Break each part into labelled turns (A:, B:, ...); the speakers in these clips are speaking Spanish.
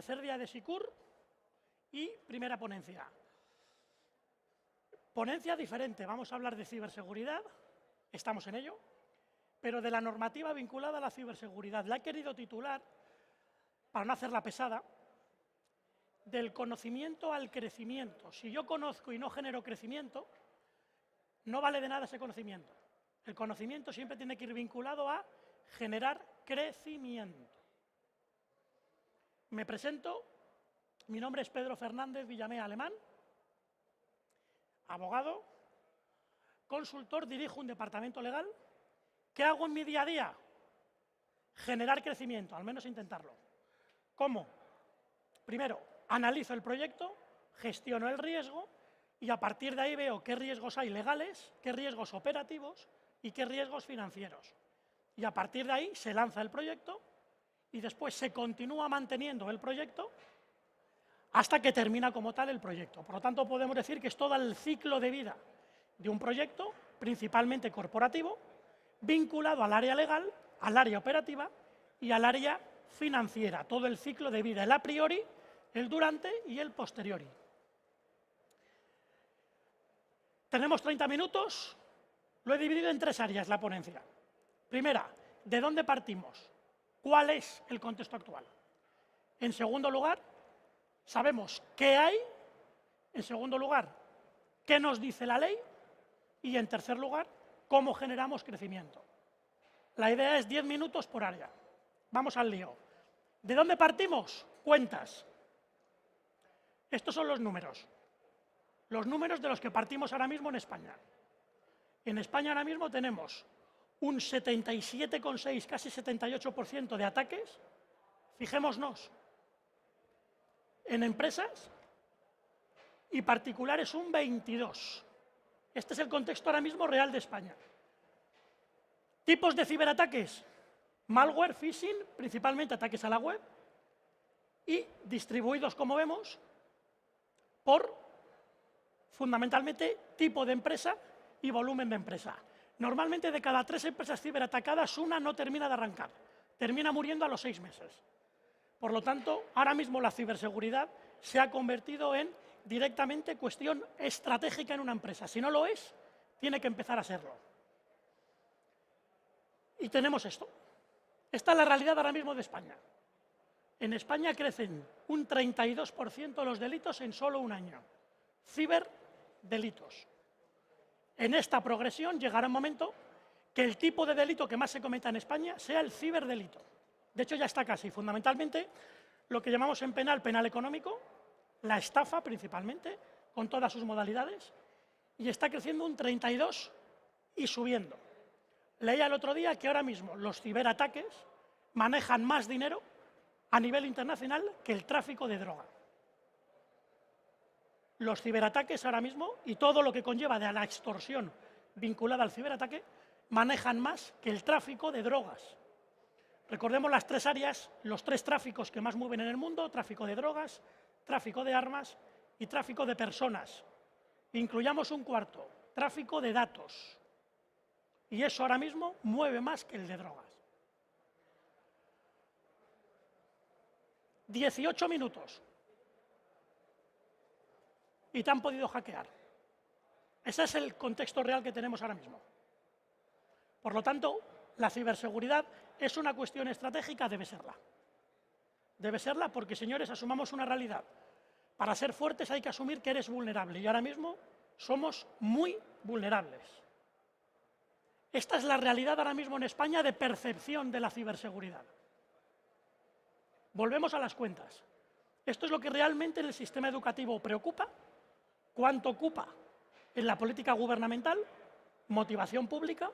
A: tercer día de SICUR y primera ponencia. Ponencia diferente, vamos a hablar de ciberseguridad, estamos en ello, pero de la normativa vinculada a la ciberseguridad. La he querido titular, para no hacerla pesada, del conocimiento al crecimiento. Si yo conozco y no genero crecimiento, no vale de nada ese conocimiento. El conocimiento siempre tiene que ir vinculado a generar crecimiento. Me presento, mi nombre es Pedro Fernández Villamea Alemán, abogado, consultor, dirijo un departamento legal. ¿Qué hago en mi día a día? Generar crecimiento, al menos intentarlo. ¿Cómo? Primero, analizo el proyecto, gestiono el riesgo y a partir de ahí veo qué riesgos hay legales, qué riesgos operativos y qué riesgos financieros. Y a partir de ahí se lanza el proyecto y después se continúa manteniendo el proyecto hasta que termina como tal el proyecto. Por lo tanto, podemos decir que es todo el ciclo de vida de un proyecto, principalmente corporativo, vinculado al área legal, al área operativa y al área financiera. Todo el ciclo de vida, el a priori, el durante y el posteriori. Tenemos 30 minutos, lo he dividido en 3 áreas la ponencia. Primera, ¿de dónde partimos? ¿Cuál es el contexto actual? En segundo lugar, sabemos qué hay. En segundo lugar, qué nos dice la ley. Y en tercer lugar, cómo generamos crecimiento. La idea es 10 minutos por área. Vamos al lío. ¿De dónde partimos? Cuentas. Estos son los números. Los números de los que partimos ahora mismo en España. En España ahora mismo tenemos un 77,6, casi 78% de ataques. Fijémonos, en empresas y particulares un 22%. Este es el contexto ahora mismo real de España. Tipos de ciberataques: malware, phishing, principalmente ataques a la web, y distribuidos, como vemos, por fundamentalmente tipo de empresa y volumen de empresa. Normalmente de cada 3 empresas ciberatacadas, una no termina de arrancar, termina muriendo a los 6 meses. Por lo tanto, ahora mismo la ciberseguridad se ha convertido en directamente cuestión estratégica en una empresa. Si no lo es, tiene que empezar a serlo. Y tenemos esto. Esta es la realidad ahora mismo de España. En España crecen un 32% los delitos en solo un año. Ciberdelitos. En esta progresión llegará un momento que el tipo de delito que más se cometa en España sea el ciberdelito. De hecho, ya está casi. Fundamentalmente, lo que llamamos en penal, penal económico, la estafa principalmente, con todas sus modalidades, y está creciendo un 32% y subiendo. Leía el otro día que ahora mismo los ciberataques manejan más dinero a nivel internacional que el tráfico de droga. Los ciberataques ahora mismo, y todo lo que conlleva de la extorsión vinculada al ciberataque, manejan más que el tráfico de drogas. Recordemos las 3 áreas, los 3 tráficos que más mueven en el mundo: tráfico de drogas, tráfico de armas y tráfico de personas. Incluyamos un cuarto: tráfico de datos. Y eso ahora mismo mueve más que el de drogas. 18 minutos. Y te han podido hackear. Ese es el contexto real que tenemos ahora mismo. Por lo tanto, la ciberseguridad es una cuestión estratégica, debe serla. Debe serla porque, señores, asumamos una realidad. Para ser fuertes hay que asumir que eres vulnerable y ahora mismo somos muy vulnerables. Esta es la realidad ahora mismo en España de percepción de la ciberseguridad. Volvemos a las cuentas. Esto es lo que realmente en el sistema educativo preocupa, cuánto ocupa en la política gubernamental, motivación pública.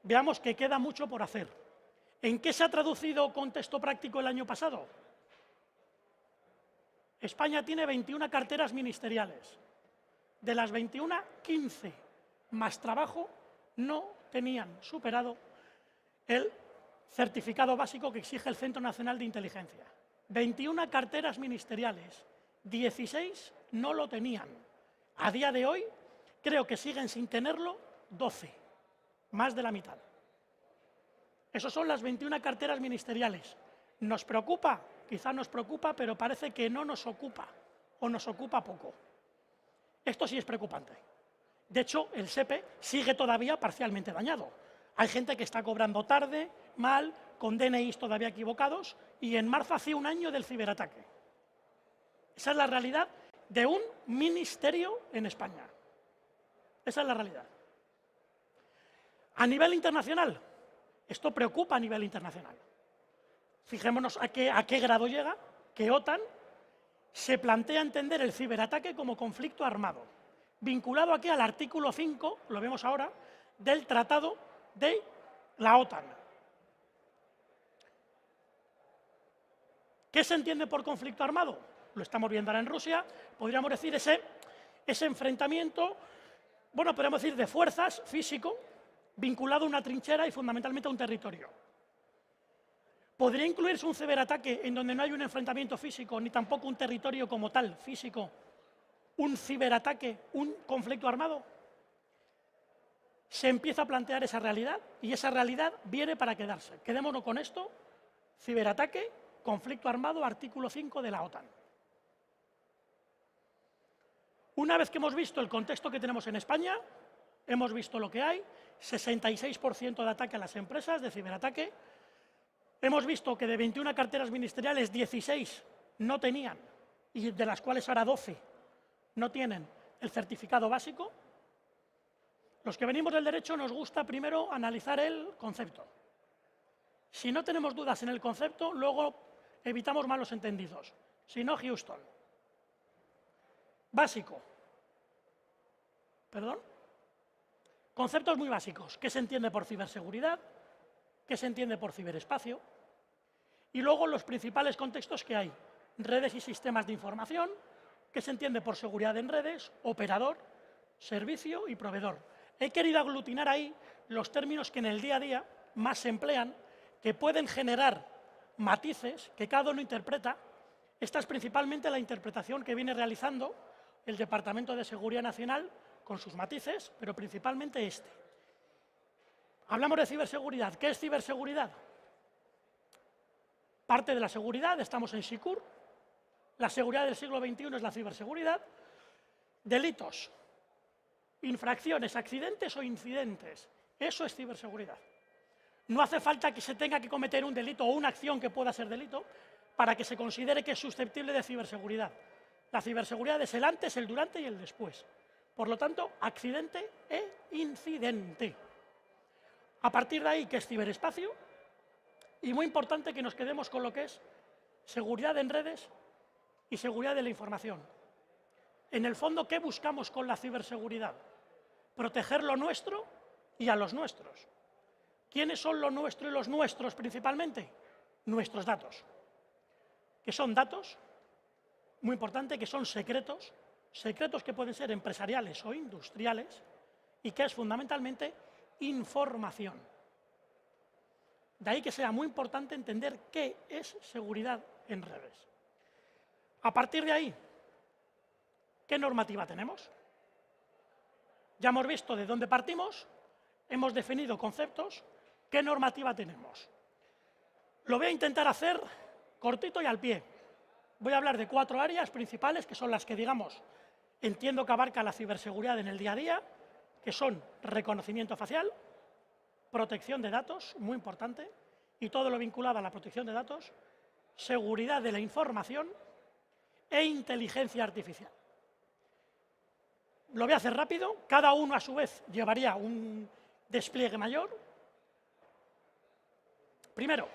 A: Veamos que queda mucho por hacer. ¿En qué se ha traducido contexto práctico el año pasado? España tiene 21 carteras ministeriales. De las 21, 15 más trabajo no tenían superado el certificado básico que exige el Centro Nacional de Inteligencia. 21 carteras ministeriales, 16 no lo tenían. A día de hoy, creo que siguen sin tenerlo 12, más de la mitad. Esas son las 21 carteras ministeriales. ¿Nos preocupa quizá nos preocupa, pero parece que no nos ocupa o nos ocupa poco. Esto sí es preocupante. De hecho, el SEPE sigue todavía parcialmente dañado. Hay gente que está cobrando tarde, mal, con DNIs todavía equivocados, y en marzo hace un año del ciberataque. Esa es la realidad de un ministerio en España. Esa es la realidad. A nivel internacional, esto preocupa a nivel internacional. Fijémonos a qué grado llega que OTAN se plantea entender el ciberataque como conflicto armado, vinculado aquí al artículo 5, lo vemos ahora, del Tratado de la OTAN. ¿Qué se entiende por conflicto armado? Lo estamos viendo ahora en Rusia, podríamos decir ese enfrentamiento, bueno, podríamos decir de fuerzas, físico, vinculado a una trinchera y fundamentalmente a un territorio. ¿Podría incluirse un ciberataque en donde no hay un enfrentamiento físico, ni tampoco un territorio como tal, físico, un ciberataque, un conflicto armado? Se empieza a plantear esa realidad y esa realidad viene para quedarse. Quedémonos con esto, ciberataque, conflicto armado, artículo 5 de la OTAN. Una vez que hemos visto el contexto que tenemos en España, hemos visto lo que hay, 66% de ataque a las empresas, de ciberataque. Hemos visto que de 21 carteras ministeriales, 16 no tenían, y de las cuales ahora 12 no tienen el certificado básico. Los que venimos del derecho nos gusta primero analizar el concepto. Si no tenemos dudas en el concepto, luego evitamos malos entendidos. Si no, Houston. Básico. ¿Perdón? Conceptos muy básicos. ¿Qué se entiende por ciberseguridad? ¿Qué se entiende por ciberespacio? Y luego los principales contextos que hay. Redes y sistemas de información. ¿Qué se entiende por seguridad en redes? Operador, servicio y proveedor. He querido aglutinar ahí los términos que en el día a día más se emplean, que pueden generar matices que cada uno interpreta. Esta es principalmente la interpretación que viene realizando el Departamento de Seguridad Nacional con sus matices, pero principalmente este. Hablamos de ciberseguridad. ¿Qué es ciberseguridad? Parte de la seguridad, estamos en SECUR. La seguridad del siglo XXI es la ciberseguridad. Delitos, infracciones, accidentes o incidentes. Eso es ciberseguridad. No hace falta que se tenga que cometer un delito o una acción que pueda ser delito para que se considere que es susceptible de ciberseguridad. La ciberseguridad es el antes, el durante y el después. Por lo tanto, accidente e incidente. A partir de ahí, ¿qué es ciberespacio? Y muy importante que nos quedemos con lo que es seguridad en redes y seguridad de la información. En el fondo, ¿qué buscamos con la ciberseguridad? Proteger lo nuestro y a los nuestros. ¿Quiénes son lo nuestro y los nuestros principalmente? Nuestros datos. ¿Qué son datos? Muy importante, que son secretos, secretos que pueden ser empresariales o industriales, y que es fundamentalmente información. De ahí que sea muy importante entender qué es seguridad en redes. A partir de ahí, ¿qué normativa tenemos? Ya hemos visto de dónde partimos, hemos definido conceptos, ¿qué normativa tenemos? Lo voy a intentar hacer cortito y al pie. Voy a hablar de 4 áreas principales, que son las que, digamos, entiendo que abarca la ciberseguridad en el día a día, que son reconocimiento facial, protección de datos, muy importante, y todo lo vinculado a la protección de datos, seguridad de la información e inteligencia artificial. Lo voy a hacer rápido, cada uno a su vez llevaría un despliegue mayor. Primero,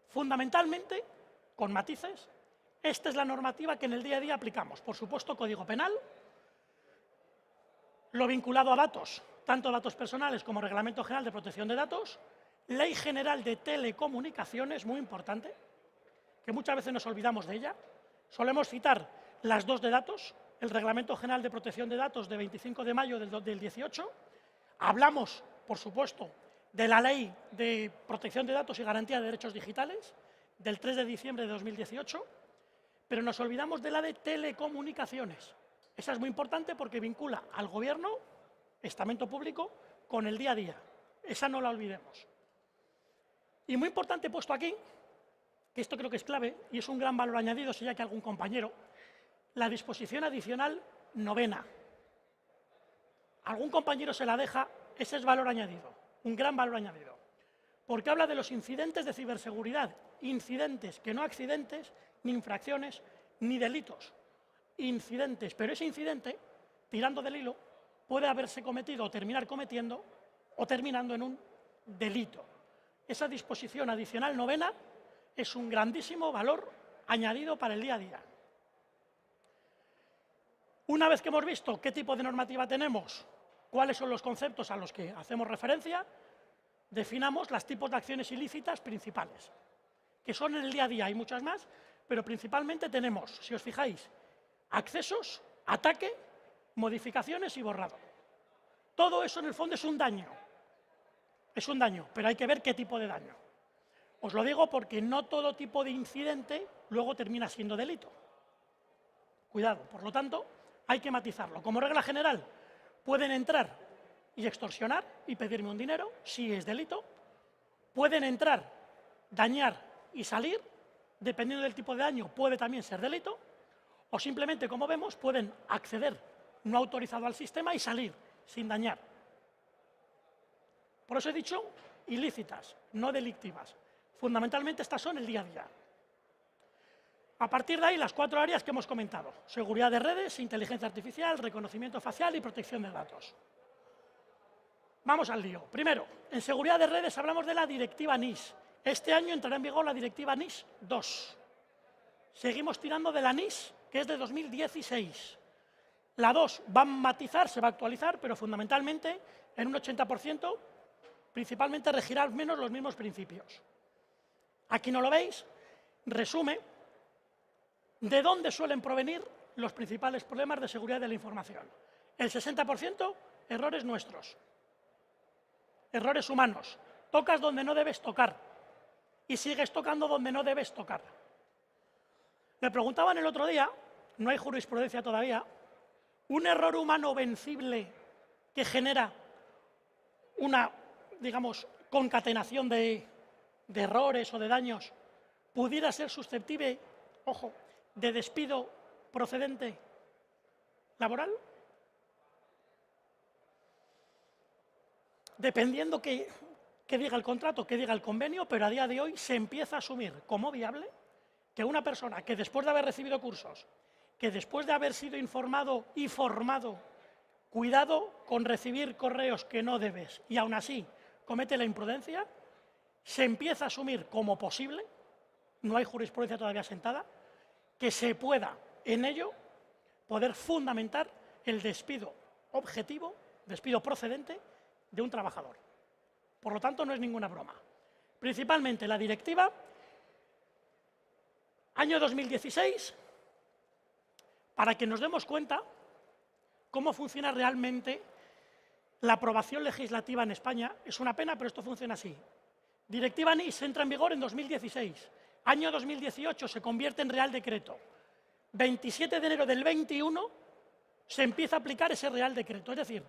A: fundamentalmente, con matices, esta es la normativa que en el día a día aplicamos. Por supuesto, Código Penal, lo vinculado a datos, tanto datos personales como Reglamento General de Protección de Datos, Ley General de Telecomunicaciones, muy importante, que muchas veces nos olvidamos de ella. Solemos citar las 2 de datos, el Reglamento General de Protección de Datos de 25 de mayo del 18. Hablamos, por supuesto, de la Ley de Protección de Datos y Garantía de Derechos Digitales, del 3 de diciembre de 2018, pero nos olvidamos de la de telecomunicaciones. Esa es muy importante porque vincula al gobierno, estamento público, con el día a día. Esa no la olvidemos. Y muy importante puesto aquí, que esto creo que es clave y es un gran valor añadido, si ya que algún compañero, la disposición adicional 9ª. Algún compañero se la deja, ese es valor añadido, un gran valor añadido, porque habla de los incidentes de ciberseguridad, incidentes, que no accidentes, ni infracciones, ni delitos, incidentes, pero ese incidente, tirando del hilo, puede haberse cometido o terminar cometiendo o terminando en un delito. Esa disposición adicional 9ª es un grandísimo valor añadido para el día a día. Una vez que hemos visto qué tipo de normativa tenemos, cuáles son los conceptos a los que hacemos referencia, definamos los tipos de acciones ilícitas principales, que son en el día a día, hay muchas más, pero principalmente tenemos, si os fijáis, accesos, ataque, modificaciones y borrado. Todo eso en el fondo es un daño, pero hay que ver qué tipo de daño. Os lo digo porque no todo tipo de incidente luego termina siendo delito. Cuidado, por lo tanto, hay que matizarlo. Como regla general, pueden entrar y extorsionar y pedirme un dinero, si es delito. Pueden entrar, dañar y salir, dependiendo del tipo de daño, puede también ser delito. O simplemente, como vemos, pueden acceder no autorizado al sistema y salir sin dañar. Por eso he dicho ilícitas, no delictivas. Fundamentalmente estas son el día a día. A partir de ahí, las 4 áreas que hemos comentado: seguridad de redes, inteligencia artificial, reconocimiento facial y protección de datos. Vamos al lío. Primero, en seguridad de redes hablamos de la directiva NIS. Este año entrará en vigor la directiva NIS 2. Seguimos tirando de la NIS, que es de 2016. La 2 va a matizar, se va a actualizar, pero fundamentalmente en un 80%, principalmente regirá al menos los mismos principios. Aquí no lo veis, resume de dónde suelen provenir los principales problemas de seguridad de la información. El 60%, errores nuestros, errores humanos. Tocas donde no debes tocar y sigues tocando donde no debes tocar. Me preguntaban el otro día, no hay jurisprudencia todavía, un error humano vencible que genera una, digamos, concatenación de errores o de daños, pudiera ser susceptible, ojo, de despido procedente laboral. Dependiendo que diga el contrato, que diga el convenio, pero a día de hoy se empieza a asumir como viable que una persona que después de haber recibido cursos, que después de haber sido informado y formado, cuidado con recibir correos que no debes y aún así comete la imprudencia, se empieza a asumir como posible, no hay jurisprudencia todavía sentada, que se pueda en ello poder fundamentar el despido objetivo, despido procedente de un trabajador. Por lo tanto, no es ninguna broma. Principalmente la directiva, año 2016, para que nos demos cuenta cómo funciona realmente la aprobación legislativa en España. Es una pena, pero esto funciona así. Directiva NIS entra en vigor en 2016. Año 2018 se convierte en Real Decreto. 27 de enero del 21 se empieza a aplicar ese Real Decreto. Es decir,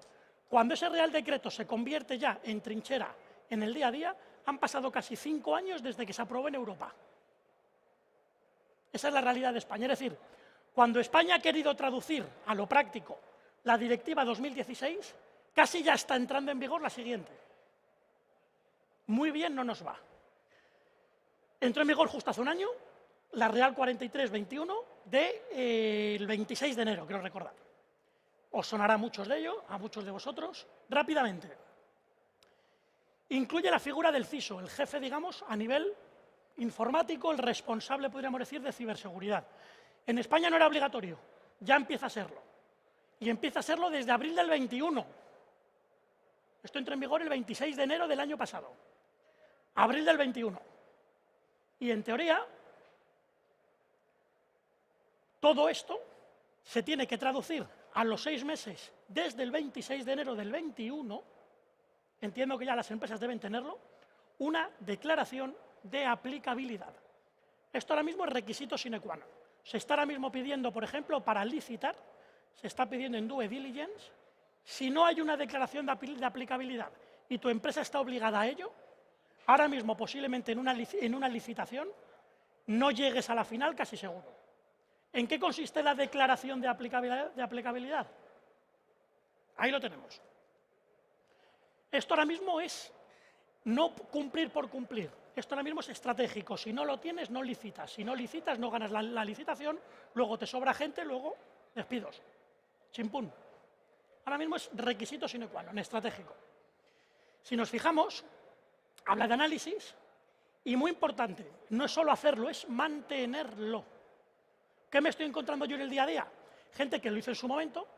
A: cuando ese Real Decreto se convierte ya en trinchera en el día a día, han pasado casi 5 años desde que se aprobó en Europa. Esa es la realidad de España. Es decir, cuando España ha querido traducir a lo práctico la Directiva 2016, casi ya está entrando en vigor la siguiente. Muy bien no nos va. Entró en vigor justo hace un año, la Real 43-21 del 26 de enero, creo recordar. Os sonará a muchos de ellos, a muchos de vosotros. Rápidamente. Incluye la figura del CISO, el jefe, digamos, a nivel informático, el responsable, podríamos decir, de ciberseguridad. En España no era obligatorio, ya empieza a serlo. Y empieza a serlo desde abril del 21. Esto entró en vigor el 26 de enero del año pasado. Abril del 21. Y en teoría, todo esto se tiene que traducir a los 6 meses desde el 26 de enero del 21, entiendo que ya las empresas deben tenerlo, una declaración de aplicabilidad. Esto ahora mismo es requisito sine qua non. Se está ahora mismo pidiendo, por ejemplo, para licitar, se está pidiendo en due diligence, si no hay una declaración de aplicabilidad y tu empresa está obligada a ello, ahora mismo posiblemente en una licitación no llegues a la final casi seguro. ¿En qué consiste la declaración de aplicabilidad? Ahí lo tenemos. Esto ahora mismo es no cumplir por cumplir. Esto ahora mismo es estratégico. Si no lo tienes, no licitas. Si no licitas, no ganas la licitación, luego te sobra gente, luego despidos. Chimpún. Ahora mismo es requisito sine qua non, estratégico. Si nos fijamos, habla de análisis y, muy importante, no es solo hacerlo, es mantenerlo. ¿Qué me estoy encontrando yo en el día a día? Gente que lo hizo en su momento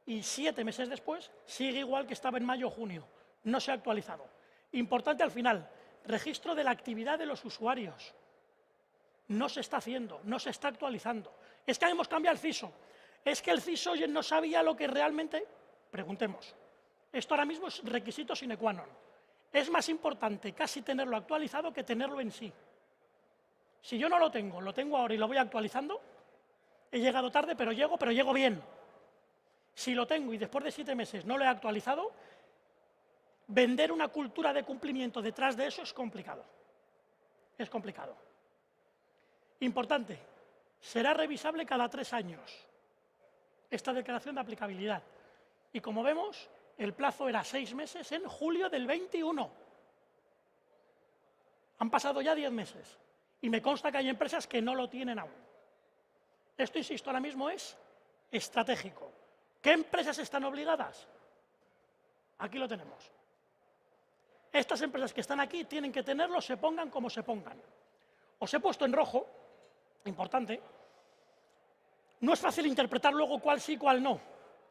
A: y 7 meses después sigue igual que estaba en mayo o junio. No se ha actualizado. Importante al final, registro de la actividad de los usuarios. No se está haciendo, no se está actualizando. Es que hemos cambiado el CISO. Es que el CISO no sabía lo que realmente... Preguntemos. Esto ahora mismo es requisito sine qua non. Es más importante casi tenerlo actualizado que tenerlo en sí. Si yo no lo tengo ahora y lo voy actualizando, he llegado tarde, pero llego bien. Si lo tengo y después de 7 meses no lo he actualizado, vender una cultura de cumplimiento detrás de eso es complicado. Es complicado. Importante, será revisable cada 3 años esta declaración de aplicabilidad. Y como vemos, el plazo era 6 meses en julio del 21. Han pasado ya 10 meses. Y me consta que hay empresas que no lo tienen aún. Esto, insisto, ahora mismo es estratégico. ¿Qué empresas están obligadas? Aquí lo tenemos. Estas empresas que están aquí tienen que tenerlo, se pongan como se pongan. Os he puesto en rojo, importante. No es fácil interpretar luego cuál sí, cuál no.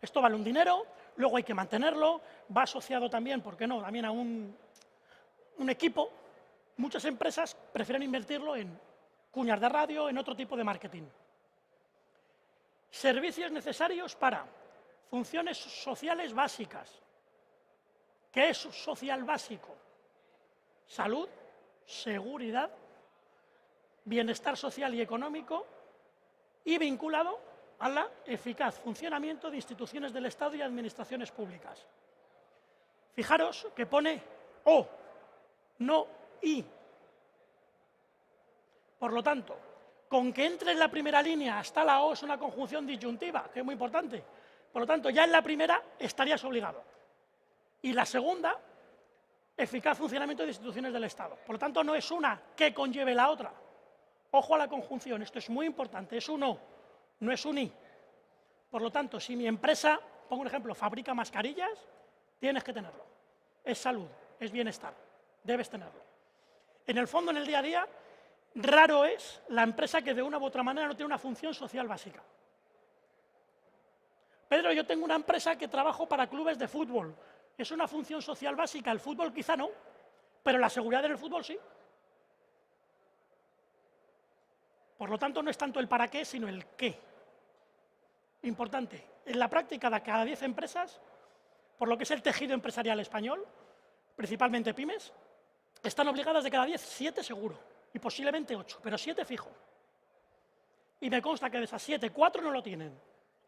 A: Esto vale un dinero, luego hay que mantenerlo, va asociado también, ¿por qué no?, también a un equipo. Muchas empresas prefieren invertirlo en cuñas de radio, en otro tipo de marketing. Servicios necesarios para funciones sociales básicas. ¿Qué es social básico? Salud, seguridad, bienestar social y económico y vinculado a la eficaz funcionamiento de instituciones del Estado y administraciones públicas. Fijaros que pone O, no I. Por lo tanto, con que entre en la primera línea hasta la O es una conjunción disyuntiva, que es muy importante. Por lo tanto, ya en la primera estarías obligado. Y la segunda, eficaz funcionamiento de instituciones del Estado. Por lo tanto, no es una que conlleve la otra. Ojo a la conjunción, esto es muy importante, es un O, no es un I. Por lo tanto, si mi empresa, pongo un ejemplo, fabrica mascarillas, tienes que tenerlo. Es salud, es bienestar, debes tenerlo. En el fondo, en el día a día, raro es la empresa que de una u otra manera no tiene una función social básica. Pedro, yo tengo una empresa que trabajo para clubes de fútbol. ¿Es una función social básica? El fútbol quizá no, pero la seguridad en el fútbol sí. Por lo tanto, no es tanto el para qué, sino el qué. Importante. En la práctica, de cada 10 empresas, por lo que es el tejido empresarial español, principalmente pymes, están obligadas de cada 10, 7 seguro, y posiblemente 8, pero 7 fijo. Y me consta que de esas 7, 4 no lo tienen.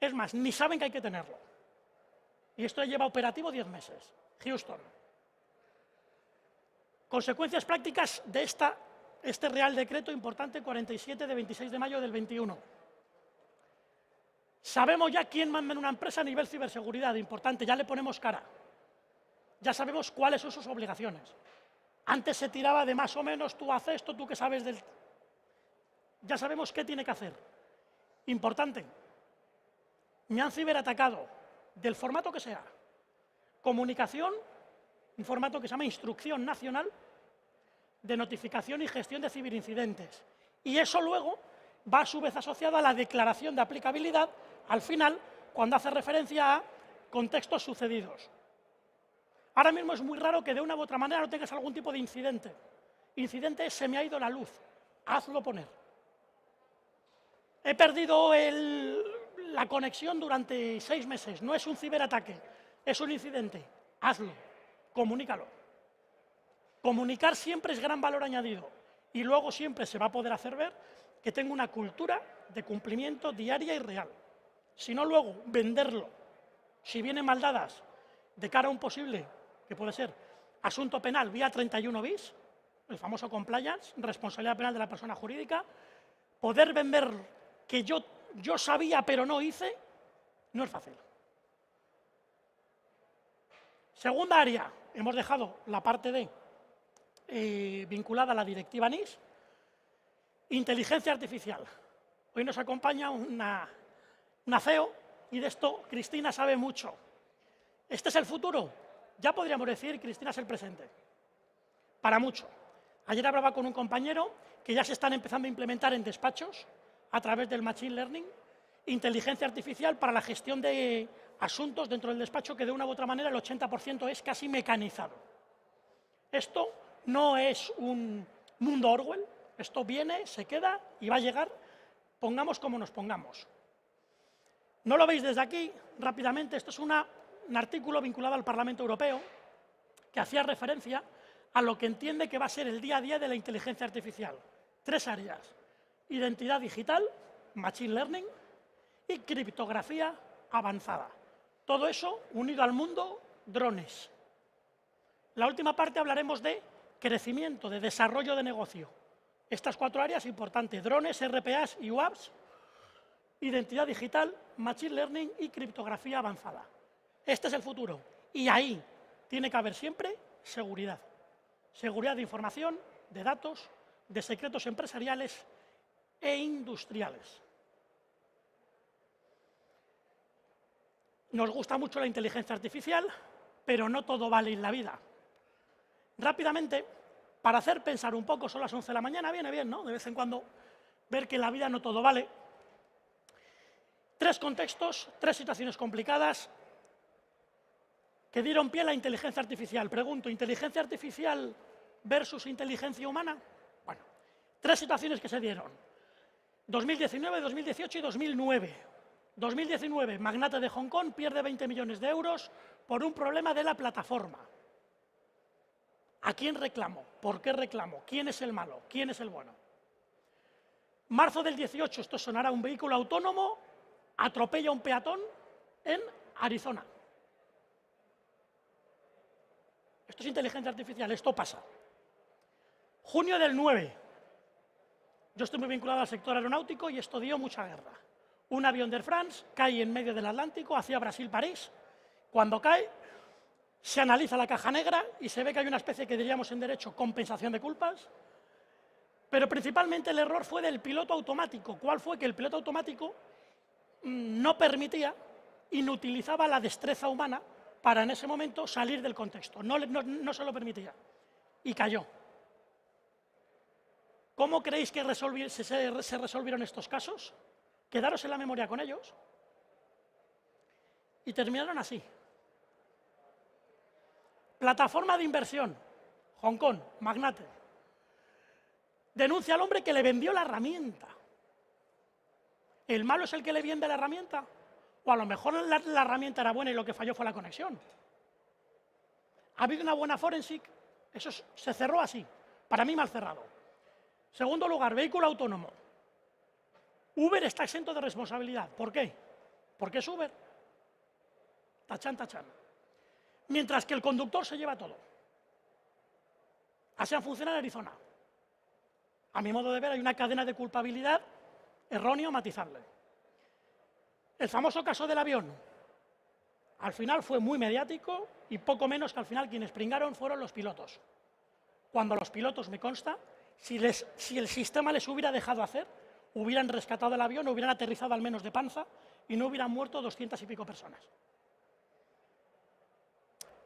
A: Es más, ni saben que hay que tenerlo. Y esto lleva operativo 10 meses. Houston. Consecuencias prácticas de este Real Decreto importante 47 de 26 de mayo del 21. Sabemos ya quién manda en una empresa a nivel ciberseguridad, importante, ya le ponemos cara. Ya sabemos cuáles son sus obligaciones. Antes se tiraba de más o menos, tú haces esto, tú que sabes del... Ya sabemos qué tiene que hacer. Importante. Me han ciberatacado, del formato que sea. Comunicación, un formato que se llama Instrucción Nacional de Notificación y Gestión de Ciberincidentes. Y eso luego va a su vez asociado a la declaración de aplicabilidad al final, cuando hace referencia a contextos sucedidos. Ahora mismo es muy raro que de una u otra manera no tengas algún tipo de incidente. Incidente es: se me ha ido la luz, hazlo poner. He perdido la conexión durante 6 meses, no es un ciberataque, es un incidente, hazlo, comunícalo. Comunicar siempre es gran valor añadido y luego siempre se va a poder hacer ver que tengo una cultura de cumplimiento diaria y real. Si no, luego venderlo, si vienen mal dadas de cara a un posible, que puede ser asunto penal vía 31 bis, el famoso compliance, responsabilidad penal de la persona jurídica, poder vender que yo sabía pero no hice, no es fácil. Segunda área, hemos dejado la parte de vinculada a la directiva NIS, inteligencia artificial. Hoy nos acompaña una CEO y de esto Cristina sabe mucho. ¿Este es el futuro? Ya podríamos decir, Cristina, es el presente. Para mucho. Ayer hablaba con un compañero que ya se están empezando a implementar en despachos a través del Machine Learning, inteligencia artificial para la gestión de asuntos dentro del despacho que de una u otra manera el 80% es casi mecanizado. Esto no es un mundo Orwell, esto viene, se queda y va a llegar, pongamos como nos pongamos. ¿No lo veis desde aquí? Rápidamente, esto es un artículo vinculado al Parlamento Europeo que hacía referencia a lo que entiende que va a ser el día a día de la inteligencia artificial. 3 áreas: identidad digital, machine learning y criptografía avanzada. Todo eso unido al mundo drones. La última parte hablaremos de crecimiento, de desarrollo de negocio. Estas 4 áreas importantes: drones, RPAs y UAVs, identidad digital, machine learning y criptografía avanzada. Este es el futuro. Y ahí tiene que haber siempre seguridad. Seguridad de información, de datos, de secretos empresariales e industriales. Nos gusta mucho la inteligencia artificial, pero no todo vale en la vida. Rápidamente, para hacer pensar un poco, son las 11 de la mañana, viene bien, ¿no? De vez en cuando ver que en la vida no todo vale. 3 contextos, 3 situaciones complicadas que dieron pie a la inteligencia artificial. Pregunto, ¿inteligencia artificial versus inteligencia humana? Bueno, 3 situaciones que se dieron. 2019, 2018 y 2009. 2019, magnate de Hong Kong pierde 20 millones de euros por un problema de la plataforma. ¿A quién reclamo? ¿Por qué reclamo? ¿Quién es el malo? ¿Quién es el bueno? Marzo del 18, esto sonará, un vehículo autónomo atropella a un peatón en Arizona. Esto es inteligencia artificial, esto pasa. Junio del 9, yo estoy muy vinculado al sector aeronáutico y esto dio mucha guerra. Un avión de Air France cae en medio del Atlántico hacia Brasil-París. Cuando cae, se analiza la caja negra y se ve que hay una especie que diríamos en derecho compensación de culpas, pero principalmente el error fue del piloto automático. ¿Cuál fue? Que el piloto automático no permitía, inutilizaba la destreza humana para en ese momento salir del contexto. No se lo permitía. Y cayó. ¿Cómo creéis que se resolvieron estos casos? Quedaros en la memoria con ellos. Y terminaron así. Plataforma de inversión, Hong Kong, magnate. Denuncia al hombre que le vendió la herramienta. ¿El malo es el que le vende la herramienta? O a lo mejor la herramienta era buena y lo que falló fue la conexión. ¿Ha habido una buena forensic? Eso se cerró así. Para mí mal cerrado. Segundo lugar, vehículo autónomo. Uber está exento de responsabilidad. ¿Por qué? Porque es Uber. Tachán, tachán. Mientras que el conductor se lleva todo. Así funciona en Arizona. A mi modo de ver, hay una cadena de culpabilidad erróneo matizable. El famoso caso del avión. Al final fue muy mediático y poco menos que al final quienes pringaron fueron los pilotos. Cuando los pilotos, me consta, si el sistema les hubiera dejado hacer, hubieran rescatado el avión, hubieran aterrizado al menos de panza y no hubieran muerto 200 y pico personas.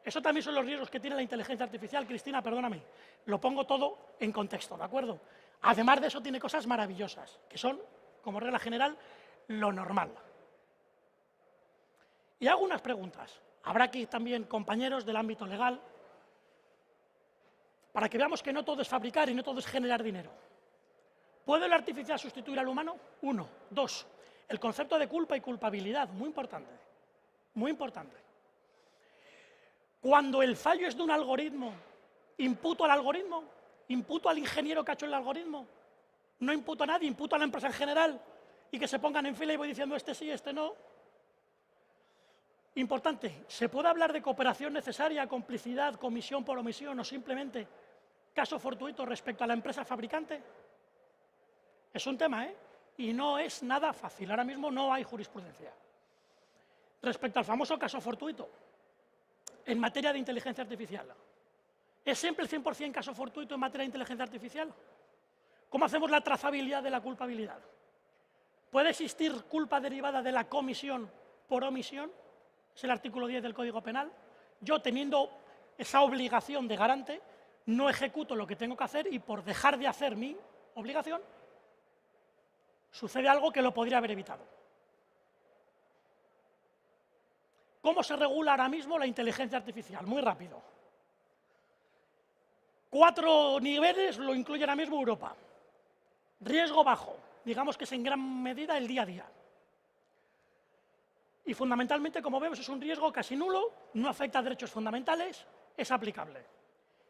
A: Eso también son los riesgos que tiene la inteligencia artificial. Cristina, perdóname, lo pongo todo en contexto, ¿de acuerdo? Además de eso, tiene cosas maravillosas, que son, como regla general, lo normal. Y hago unas preguntas. Habrá aquí también compañeros del ámbito legal, para que veamos que no todo es fabricar y no todo es generar dinero. ¿Puede la artificial sustituir al humano? 1. 2. El concepto de culpa y culpabilidad, muy importante. Muy importante. Cuando el fallo es de un algoritmo, ¿imputo al algoritmo? ¿Imputo al ingeniero que ha hecho el algoritmo? No imputo a nadie, imputo a la empresa en general y que se pongan en fila y voy diciendo este sí, este no. Importante, ¿se puede hablar de cooperación necesaria, complicidad, comisión por omisión o simplemente caso fortuito respecto a la empresa fabricante? Es un tema, ¿eh? y no es nada fácil. Ahora mismo no hay jurisprudencia. Respecto al famoso caso fortuito, en materia de inteligencia artificial, ¿es siempre el 100% caso fortuito en materia de inteligencia artificial? ¿Cómo hacemos la trazabilidad de la culpabilidad? ¿Puede existir culpa derivada de la comisión por omisión? Es el artículo 10 del Código Penal. Yo, teniendo esa obligación de garante, no ejecuto lo que tengo que hacer y por dejar de hacer mi obligación, sucede algo que lo podría haber evitado. ¿Cómo se regula ahora mismo la inteligencia artificial? Muy rápido. 4 niveles lo incluye ahora mismo Europa. Riesgo bajo, digamos que es en gran medida el día a día. Y fundamentalmente, como vemos, es un riesgo casi nulo, no afecta a derechos fundamentales, es aplicable.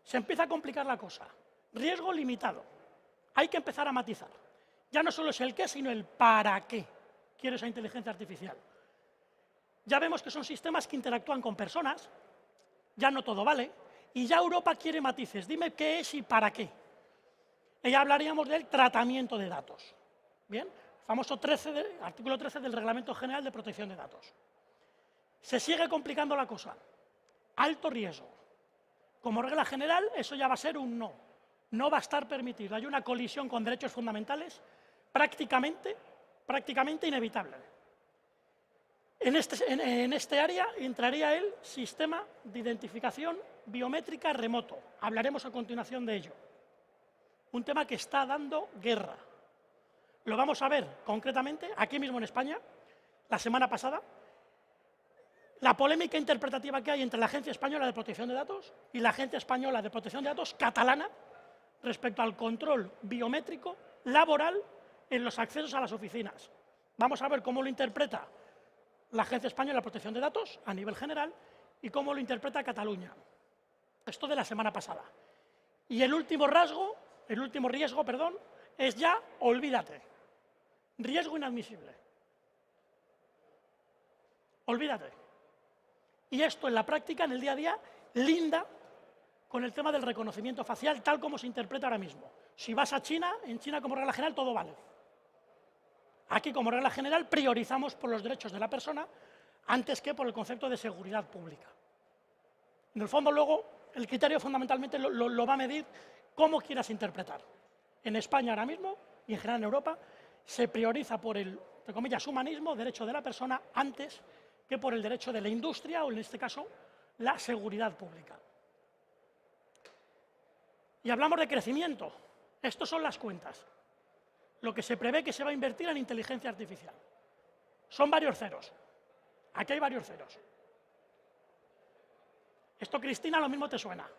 A: Se empieza a complicar la cosa. Riesgo limitado. Hay que empezar a matizar. Ya no solo es el qué, sino el para qué quiere esa inteligencia artificial. Ya vemos que son sistemas que interactúan con personas, ya no todo vale, y ya Europa quiere matices. Dime qué es y para qué. Y ya hablaríamos del tratamiento de datos. Bien, famoso artículo 13 del Reglamento General de Protección de Datos. Se sigue complicando la cosa. Alto riesgo. Como regla general, eso ya va a ser un no. No va a estar permitido. Hay una colisión con derechos fundamentales prácticamente inevitable. En este área entraría el sistema de identificación biométrica remoto. Hablaremos a continuación de ello. Un tema que está dando guerra. Lo vamos a ver concretamente aquí mismo en España, la semana pasada, la polémica interpretativa que hay entre la Agencia Española de Protección de Datos y la Agencia Española de Protección de Datos catalana respecto al control biométrico laboral en los accesos a las oficinas. Vamos a ver cómo lo interpreta la Agencia Española de Protección de Datos a nivel general y cómo lo interpreta Cataluña. Esto de la semana pasada. Y el último riesgo, es ya olvídate. Riesgo inadmisible. Olvídate. Y esto en la práctica, en el día a día, linda con el tema del reconocimiento facial, tal como se interpreta ahora mismo. Si vas a China, en China como regla general todo vale. Aquí como regla general priorizamos por los derechos de la persona antes que por el concepto de seguridad pública. En el fondo luego el criterio fundamentalmente lo va a medir cómo quieras interpretar. En España ahora mismo y en general en Europa se prioriza por el, entre comillas, humanismo, derecho de la persona, antes que por el derecho de la industria o en este caso la seguridad pública. Y hablamos de crecimiento. Estas son las cuentas. Lo que se prevé que se va a invertir en inteligencia artificial. Son varios ceros. Aquí hay varios ceros. Esto, Cristina, lo mismo te suena.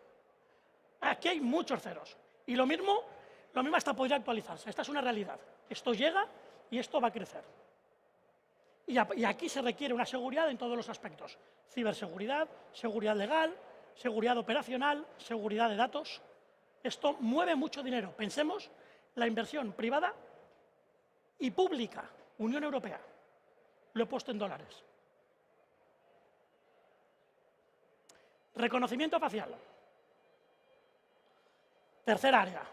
A: Aquí hay muchos ceros. Y lo mismo hasta podría actualizarse. Esta es una realidad. Esto llega y esto va a crecer. Y aquí se requiere una seguridad en todos los aspectos. Ciberseguridad, seguridad legal, seguridad operacional, seguridad de datos. Esto mueve mucho dinero. Pensemos la inversión privada y pública, Unión Europea. Lo he puesto en dólares. Reconocimiento facial. Tercera área.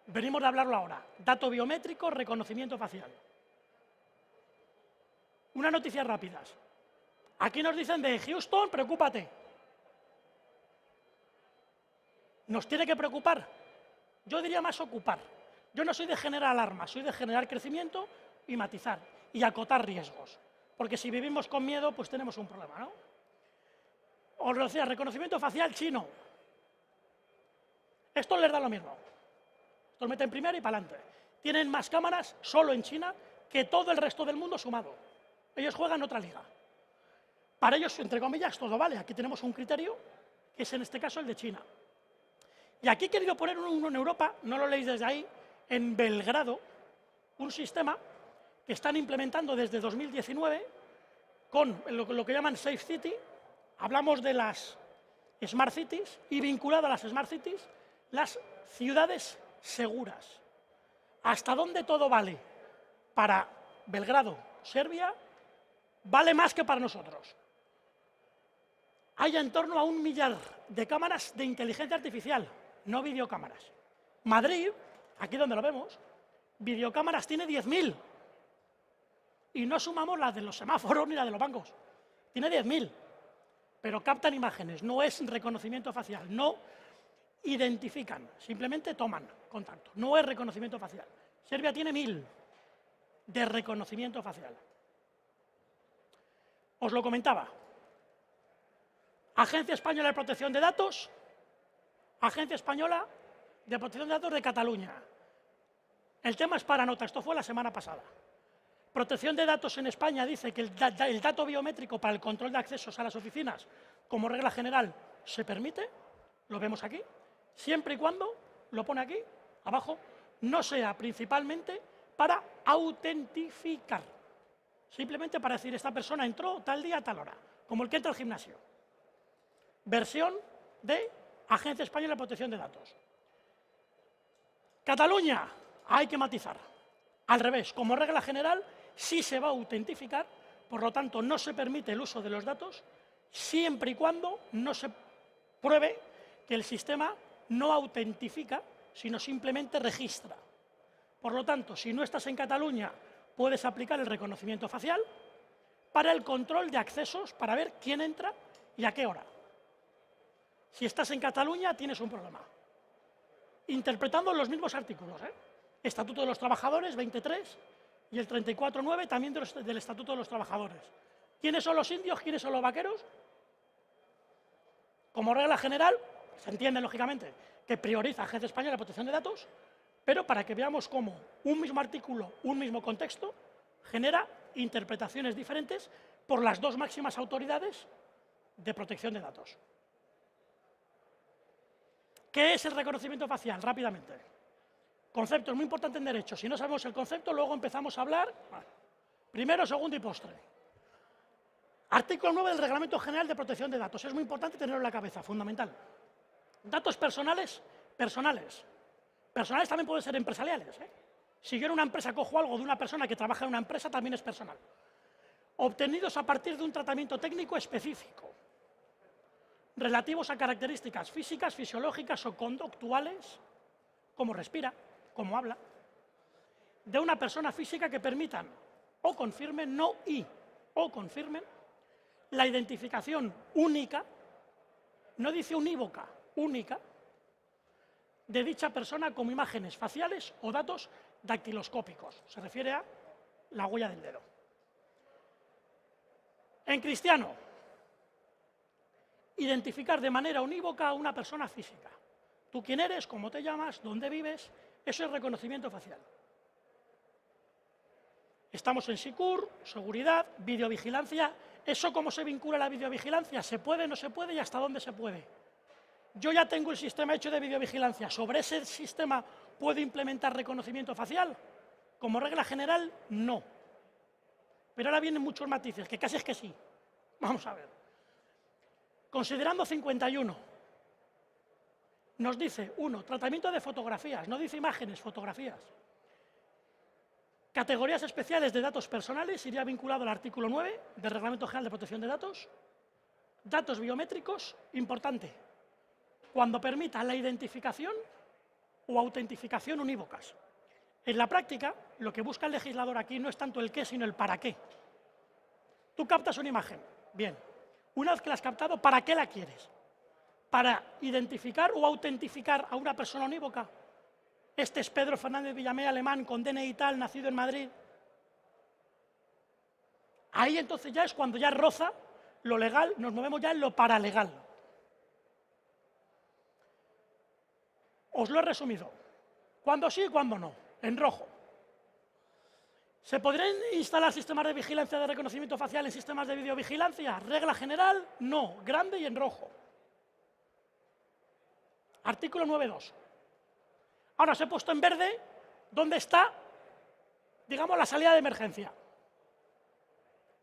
A: Venimos de hablarlo ahora. Dato biométrico, reconocimiento facial. Unas noticias rápidas. Aquí nos dicen de Houston, preocúpate. ¿Nos tiene que preocupar? Yo diría más ocupar. Yo no soy de generar alarma, soy de generar crecimiento y matizar y acotar riesgos. Porque si vivimos con miedo, pues tenemos un problema, ¿no? Os lo decía, reconocimiento facial chino. Esto les da lo mismo. Esto lo meten primero y para adelante. Tienen más cámaras solo en China que todo el resto del mundo sumado. Ellos juegan otra liga. Para ellos, entre comillas, todo vale. Aquí tenemos un criterio, que es en este caso el de China. Y aquí he querido poner uno en Europa, no lo leéis desde ahí, en Belgrado, un sistema que están implementando desde 2019 con lo que llaman Safe City. Hablamos de las Smart Cities y vinculado a las Smart Cities, las ciudades seguras. ¿Hasta dónde todo vale? Para Belgrado, Serbia, vale más que para nosotros. Hay en torno a 1 millar de cámaras de inteligencia artificial, no videocámaras. Madrid, aquí donde lo vemos, videocámaras tiene 10.000. Y no sumamos la de los semáforos ni la de los bancos. Tiene 10.000, pero captan imágenes, no es reconocimiento facial, no identifican, simplemente toman contacto, no es reconocimiento facial. Serbia tiene 1.000 de reconocimiento facial. Os lo comentaba. Agencia Española de Protección de Datos, Agencia Española de Protección de Datos de Cataluña. El tema es para nota, esto fue la semana pasada. Protección de datos en España dice que el dato biométrico para el control de accesos a las oficinas, como regla general, se permite, lo vemos aquí, siempre y cuando, lo pone aquí, abajo, no sea principalmente para autentificar. Simplemente para decir, esta persona entró tal día, tal hora, como el que entra al gimnasio. Versión de Agencia Española de Protección de Datos. Cataluña, hay que matizar. Al revés, como regla general, sí se va a autentificar, por lo tanto, no se permite el uso de los datos siempre y cuando no se pruebe que el sistema no autentifica, sino simplemente registra. Por lo tanto, si no estás en Cataluña, puedes aplicar el reconocimiento facial para el control de accesos, para ver quién entra y a qué hora. Si estás en Cataluña, tienes un problema. Interpretando los mismos artículos, Estatuto de los Trabajadores, 23, y el 34.9 también del Estatuto de los Trabajadores. ¿Quiénes son los indios? ¿Quiénes son los vaqueros? Como regla general, se entiende lógicamente que prioriza Agencia Española de Protección de Datos, pero para que veamos cómo un mismo artículo, un mismo contexto, genera interpretaciones diferentes por las dos máximas autoridades de protección de datos. ¿Qué es el reconocimiento facial? Rápidamente. Concepto es muy importante en derecho. Si no sabemos el concepto, luego empezamos a hablar primero, segundo y postre. Artículo 9 del Reglamento General de Protección de Datos. Es muy importante tenerlo en la cabeza, fundamental. Datos personales, personales. Personales también pueden ser empresariales. Si yo en una empresa cojo algo de una persona que trabaja en una empresa, también es personal. Obtenidos a partir de un tratamiento técnico específico, relativos a características físicas, fisiológicas o conductuales, como respira, como habla, de una persona física que permitan o confirmen, o confirmen la identificación única, no dice unívoca, única, de dicha persona como imágenes faciales o datos dactiloscópicos. Se refiere a la huella del dedo. En cristiano, identificar de manera unívoca a una persona física. Tú quién eres, cómo te llamas, dónde vives, eso es reconocimiento facial. Estamos en SICUR, seguridad, videovigilancia. ¿Eso cómo se vincula a la videovigilancia? ¿Se puede, no se puede y hasta dónde se puede? Yo ya tengo el sistema hecho de videovigilancia. ¿Sobre ese sistema puedo implementar reconocimiento facial? Como regla general, no. Pero ahora vienen muchos matices, que casi es que sí. Vamos a ver. Considerando 51. Nos dice, 1, tratamiento de fotografías, no dice imágenes, fotografías. Categorías especiales de datos personales, iría vinculado al artículo 9 del Reglamento General de Protección de Datos. Datos biométricos, importante, cuando permita la identificación o autentificación unívocas. En la práctica, lo que busca el legislador aquí no es tanto el qué, sino el para qué. Tú captas una imagen, bien. Una vez que la has captado, ¿para qué la quieres? ¿Para identificar o autentificar a una persona unívoca? Este es Pedro Fernández Villamé, alemán, con DNI tal, nacido en Madrid. Ahí entonces ya es cuando ya roza lo legal, nos movemos ya en lo paralegal. Os lo he resumido. ¿Cuándo sí y cuándo no? En rojo. ¿Se podrían instalar sistemas de vigilancia de reconocimiento facial en sistemas de videovigilancia? Regla general, no. Grande y en rojo. Artículo 9.2. Ahora os he puesto en verde dónde está, digamos, la salida de emergencia.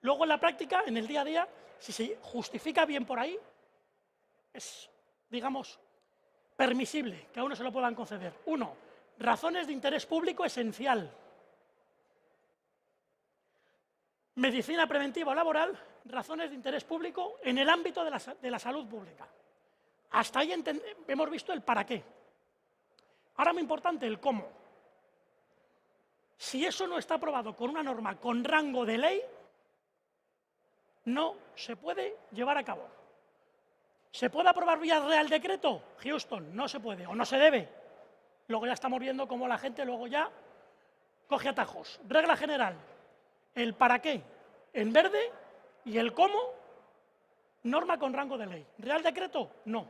A: Luego en la práctica, en el día a día, si se justifica bien por ahí, es, digamos, permisible que a uno se lo puedan conceder. 1. Razones de interés público esencial. Medicina preventiva o laboral, razones de interés público en el ámbito de la salud pública. Hasta ahí hemos visto el para qué. Ahora muy importante el cómo. Si eso no está aprobado con una norma con rango de ley, no se puede llevar a cabo. ¿Se puede aprobar vía Real Decreto? Houston, no se puede o no se debe. Luego ya estamos viendo cómo la gente luego ya coge atajos. Regla general, el para qué en verde y el cómo, norma con rango de ley. Real Decreto, no.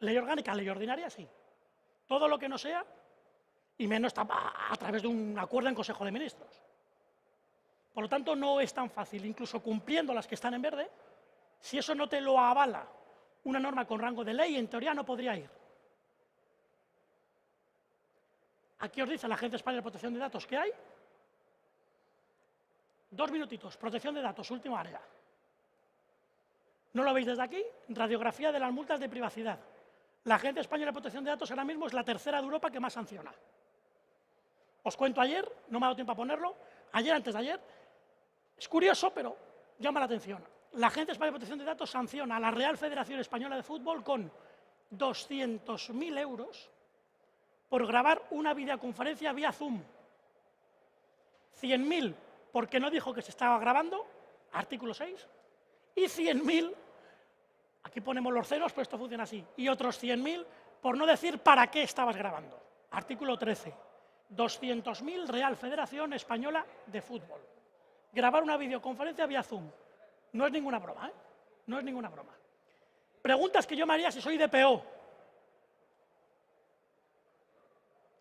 A: Ley orgánica, ley ordinaria, sí. Todo lo que no sea, y menos a través de un acuerdo en Consejo de Ministros. Por lo tanto, no es tan fácil, incluso cumpliendo las que están en verde, si eso no te lo avala una norma con rango de ley, en teoría no podría ir. Aquí os dice la Agencia Española de Protección de Datos que hay. 2 minutitos, protección de datos, última área. ¿No lo veis desde aquí? Radiografía de las multas de privacidad. La Agencia Española de Protección de Datos ahora mismo es la tercera de Europa que más sanciona. Os cuento ayer, no me ha dado tiempo a ponerlo, ayer, antes de ayer, es curioso, pero llama la atención. La Agencia Española de Protección de Datos sanciona a la Real Federación Española de Fútbol con 200.000 euros por grabar una videoconferencia vía Zoom. 100.000 porque no dijo que se estaba grabando, artículo 6, y 100.000, aquí ponemos los ceros, pero esto funciona así, y otros 100.000 por no decir para qué estabas grabando, artículo 13. 200.000 Real Federación Española de Fútbol. Grabar una videoconferencia vía Zoom. No es ninguna broma, ¿eh? No es ninguna broma. Preguntas que yo me haría si soy DPO.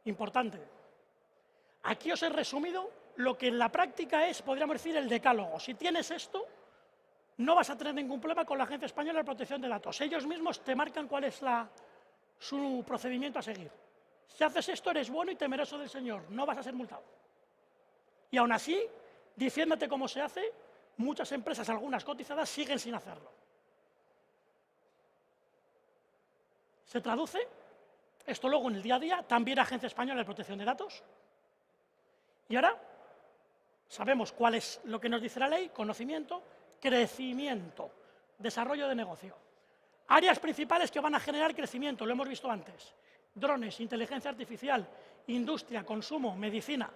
A: Importante. Aquí os he resumido lo que en la práctica es, podríamos decir, el decálogo. Si tienes esto, no vas a tener ningún problema con la Agencia Española de Protección de Datos. Ellos mismos te marcan cuál es su procedimiento a seguir. Si haces esto, eres bueno y temeroso del Señor, no vas a ser multado. Y aún así, diciéndote cómo se hace, muchas empresas, algunas cotizadas, siguen sin hacerlo. ¿Se traduce? Esto luego en el día a día, también Agencia Española de Protección de Datos. Y ahora sabemos cuál es lo que nos dice la ley: conocimiento, crecimiento, desarrollo de negocio. Áreas principales que van a generar crecimiento, lo hemos visto antes. Drones, inteligencia artificial, industria, consumo, medicina.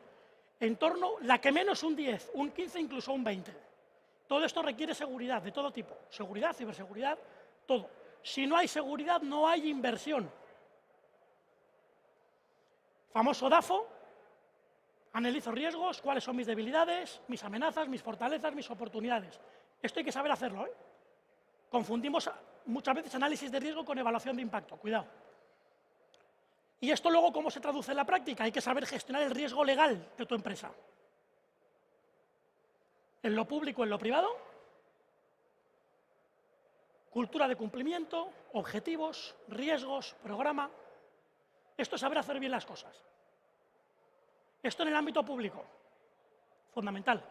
A: En torno, la que menos un 10, un 15, incluso un 20. Todo esto requiere seguridad de todo tipo. Seguridad, ciberseguridad, todo. Si no hay seguridad, no hay inversión. Famoso DAFO, analizo riesgos, cuáles son mis debilidades, mis amenazas, mis fortalezas, mis oportunidades. Esto hay que saber hacerlo, ¿eh? Confundimos muchas veces análisis de riesgo con evaluación de impacto, cuidado. ¿Y esto luego cómo se traduce en la práctica? Hay que saber gestionar el riesgo legal de tu empresa. En lo público, en lo privado, cultura de cumplimiento, objetivos, riesgos, programa. Esto es saber hacer bien las cosas. Esto en el ámbito público, fundamental.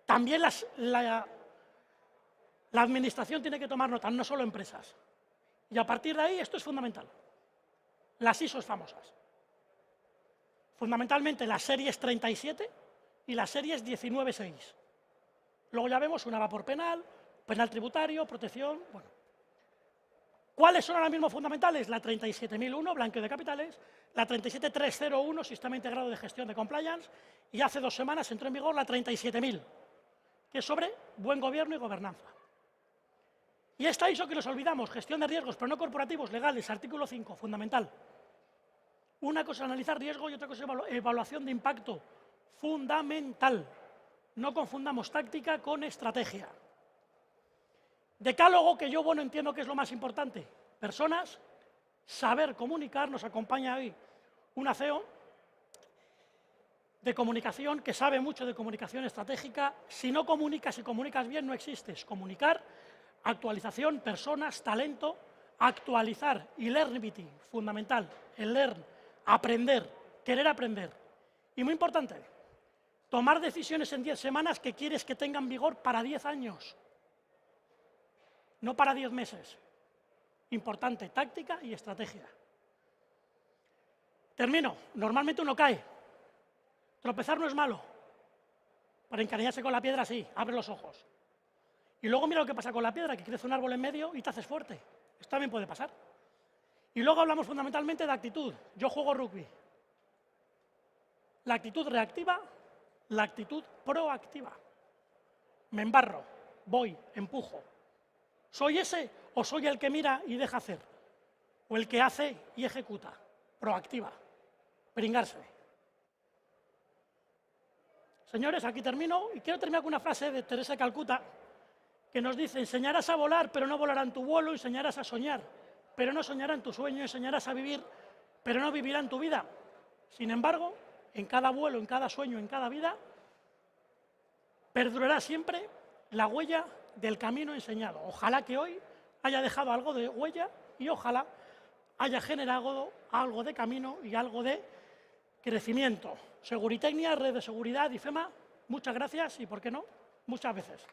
A: También la administración tiene que tomar nota, no solo empresas. Y a partir de ahí, esto es fundamental. Las ISOs famosas. Fundamentalmente las series 37 y las series 19.6. Luego ya vemos una va por penal, penal tributario, protección, bueno. ¿Cuáles son ahora mismo fundamentales? La 37.001, blanqueo de capitales, la 37.301, Sistema Integrado de Gestión de Compliance, y hace 2 semanas entró en vigor la 37.000, que es sobre buen gobierno y gobernanza. Y esta ISO que nos olvidamos, gestión de riesgos, pero no corporativos, legales, artículo 5, fundamental. Una cosa es analizar riesgo y otra cosa es evaluación de impacto, fundamental. No confundamos táctica con estrategia. Decálogo, que yo, bueno, entiendo que es lo más importante. Personas, saber comunicar. Nos acompaña hoy una CEO de comunicación que sabe mucho de comunicación estratégica. Si no comunicas y comunicas bien, no existes. Comunicar, actualización, personas, talento, actualizar y learnability, fundamental. El learn, aprender, querer aprender. Y muy importante, tomar decisiones en 10 semanas que quieres que tengan vigor para 10 años. No para 10 meses. Importante, táctica y estrategia. Termino. Normalmente uno cae. Tropezar no es malo. Para encariñarse con la piedra, sí, abre los ojos. Y luego mira lo que pasa con la piedra, que crece un árbol en medio y te haces fuerte. Esto también puede pasar. Y luego hablamos fundamentalmente de actitud. Yo juego rugby. la actitud reactiva, la actitud proactiva. Me embarro, voy, empujo. ¿Soy ese o soy el que mira y deja hacer? ¿O el que hace y ejecuta? Proactiva. Pringarse. Señores, aquí termino y quiero terminar con una frase de Teresa de Calcuta que nos dice: enseñarás a volar, pero no volarán tu vuelo; enseñarás a soñar, pero no soñarán tu sueño; enseñarás a vivir, pero no vivirán tu vida. Sin embargo, en cada vuelo, en cada sueño, en cada vida, perdurará siempre la huella del camino enseñado. Ojalá que hoy haya dejado algo de huella y ojalá haya generado algo de camino y algo de crecimiento. Seguritecnia, Red de Seguridad, IFEMA, muchas gracias y, ¿por qué no?, muchas veces.